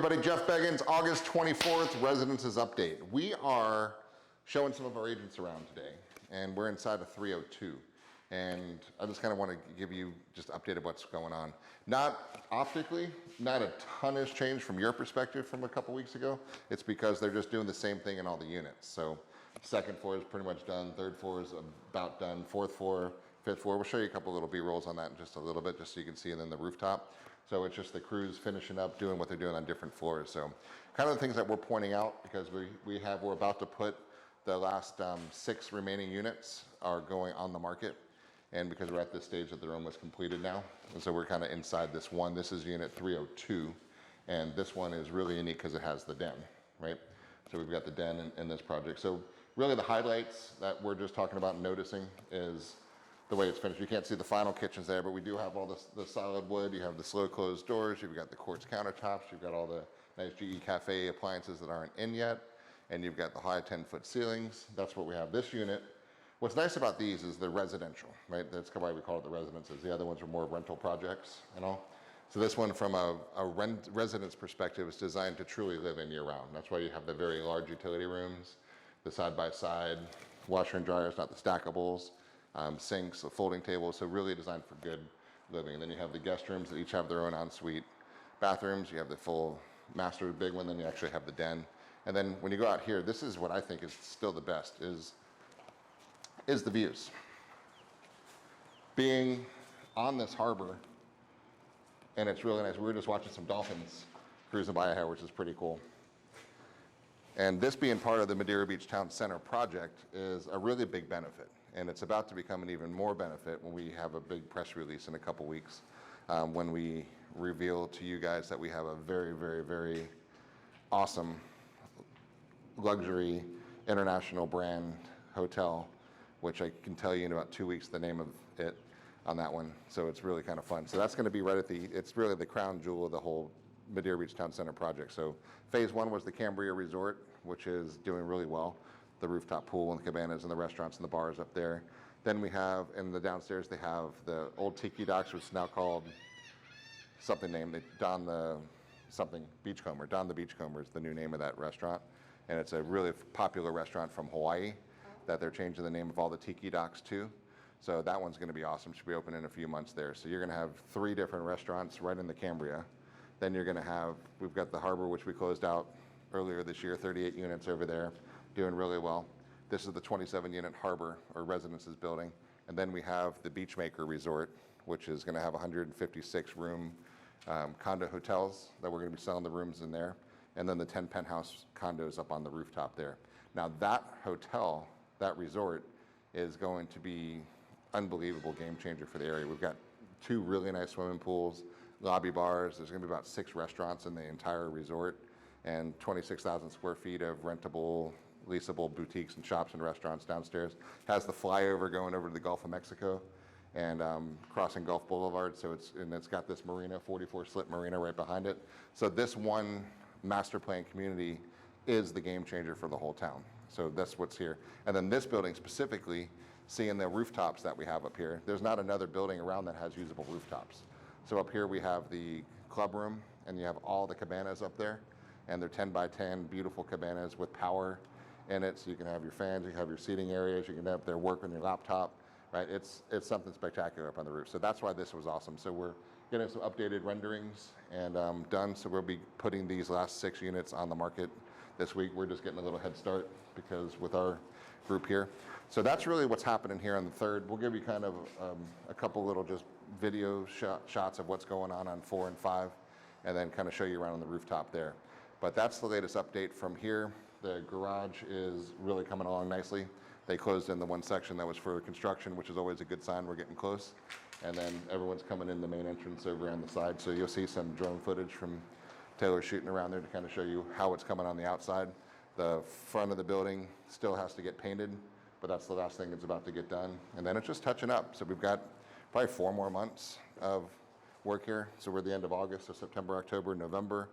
everybody, Jeff Beggins, August 24th, Residences Update. We are showing some of our agents around today, and we're inside of 302. And I just kind of want to give you just updated what's going on. Not optically, not a ton has changed from your perspective from a couple weeks ago. It's because they're just doing the same thing in all the units. So second floor is pretty much done, third floor is about done, fourth floor, fifth floor. We'll show you a couple little B-rolls on that in just a little bit, just so you can see, and then the rooftop. So it's just the crews finishing up, doing what they're doing on different floors. So kind of the things that we're pointing out, because we're about to put the last 6 remaining units are going on the market. And because we're at this stage that they're almost completed now. And so we're kind of inside this one. This is unit 302. And this one is really unique because it has the den, right? So we've got the den in this project. So really the highlights that we're just talking about and noticing is the way it's finished. You can't see the final kitchens there, but we do have all the solid wood. You have the slow closed doors. You've got the quartz countertops. You've got all the nice GE Cafe appliances that aren't in yet. And you've got the high 10-foot ceilings. That's what we have this unit. What's nice about these is they're residential, right? That's why we call it the residences. The other ones are more rental projects and all. So this one, from a residence perspective, is designed to truly live in year-round. That's why you have the very large utility rooms, the side-by-side, washer and dryers, not the stackables, sinks, a folding table, so really designed for good living. And then you have the guest rooms that each have their own ensuite bathrooms. You have the full master big one, then you actually have the den. And then when you go out here, this is what I think is still the best, is the views. Being on this harbor, and it's really nice. We were just watching some dolphins cruising by here, which is pretty cool. And this being part of the Madeira Beach Town Center project is a really big benefit. And it's about to become an even more benefit when we have a big press release in a couple weeks, when we reveal to you guys that we have a very, very, very awesome luxury international brand hotel, which I can tell you in about 2 weeks the name of it on that one. So it's really kind of fun. So that's going to be right at it's really the crown jewel of the whole Madeira Beach Town Center project. So phase 1 was the Cambria Resort, which is doing really well. The rooftop pool and the cabanas and the restaurants and the bars up there. Then we have, in the downstairs, they have the old Tiki Docks, which is now called something named Don the Beachcomber. Don the Beachcomber is the new name of that restaurant. And it's a really popular restaurant from Hawaii that they're changing the name of all the Tiki Docks to. So that one's gonna be awesome. Should be open in a few months there. So you're gonna have 3 different restaurants right in the Cambria. Then you're gonna have, we've got the harbor, which we closed out earlier this year, 38 units over there, doing really well. This is the 27-unit harbor or residences building. And then we have the Beachmaker Resort, which is gonna have 156 room condo hotels that we're gonna be selling the rooms in there. And then the 10 penthouse condos up on the rooftop there. Now that hotel, that resort, is going to be unbelievable game changer for the area. We've got 2 really nice swimming pools, lobby bars. There's gonna be about 6 restaurants in the entire resort, and 26,000 square feet of rentable, leasable boutiques and shops and restaurants downstairs. Has the flyover going over to the Gulf of Mexico and crossing Gulf Boulevard. So it's got this marina, 44 slit marina right behind it. So this one master plan community is the game changer for the whole town. So that's what's here. And then this building specifically, seeing the rooftops that we have up here, there's not another building around that has usable rooftops. So up here we have the club room, and you have all the cabanas up there, and they're 10 by 10 beautiful cabanas with power in it. So you can have your fans, you can have your seating areas, you can have their work on your laptop, right? It's something spectacular up on the roof. So that's why this was awesome. So we're getting some updated renderings and done. So we'll be putting these last 6 units on the market this week. We're just getting a little head start because with our group here. So that's really what's happening here on the 3rd. We'll give you kind of a couple little just video shots of what's going on 4 and 5, and then kind of show you around on the rooftop there. But that's the latest update from here. The garage is really coming along nicely. They closed in the one section that was for construction, which is always a good sign we're getting close. And then everyone's coming in the main entrance over on the side. So you'll see some drone footage from Taylor shooting around there to kind of show you how it's coming on the outside. The front of the building still has to get painted, but that's the last thing that's about to get done. And then it's just touching up. So we've got probably 4 more months of work here. So we're at the end of August, so September, October, November.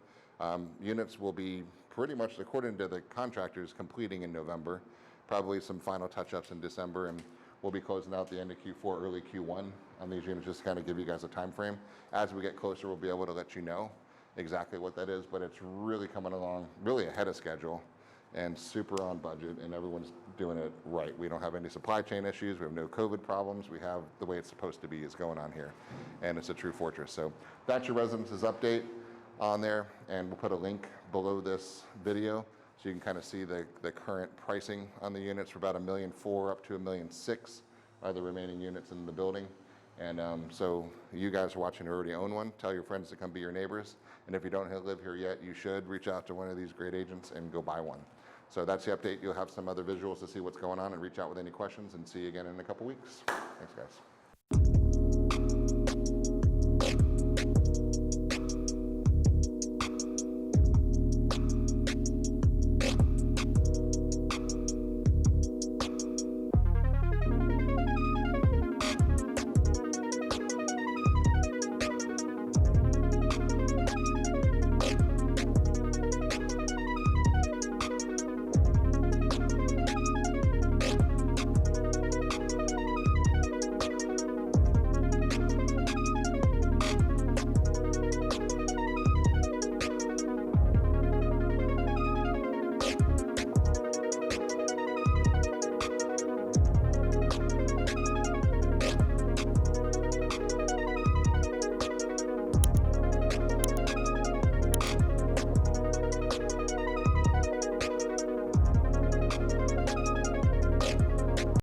Units will be pretty much, according to the contractors, completing in November. Probably some final touch-ups in December, and we'll be closing out the end of Q4, early Q1 on these units, just to kind of give you guys a time frame. As we get closer, we'll be able to let you know exactly what that is, but it's really coming along really ahead of schedule and super on budget, and everyone's doing it right. We don't have any supply chain issues. We have no COVID problems. We have the way it's supposed to be is going on here, and it's a true fortress. So that's your residences update on there, and we'll put a link below this video so you can kind of see the current pricing on the units for about $1.4 million up to $1.6 million are the remaining units in the building. And so you guys are watching who already own one, tell your friends to come be your neighbors. And if you don't live here yet, you should reach out to one of these great agents and go buy one. So that's the update. You'll have some other visuals to see what's going on, and reach out with any questions, and see you again in a couple weeks. Thanks, guys.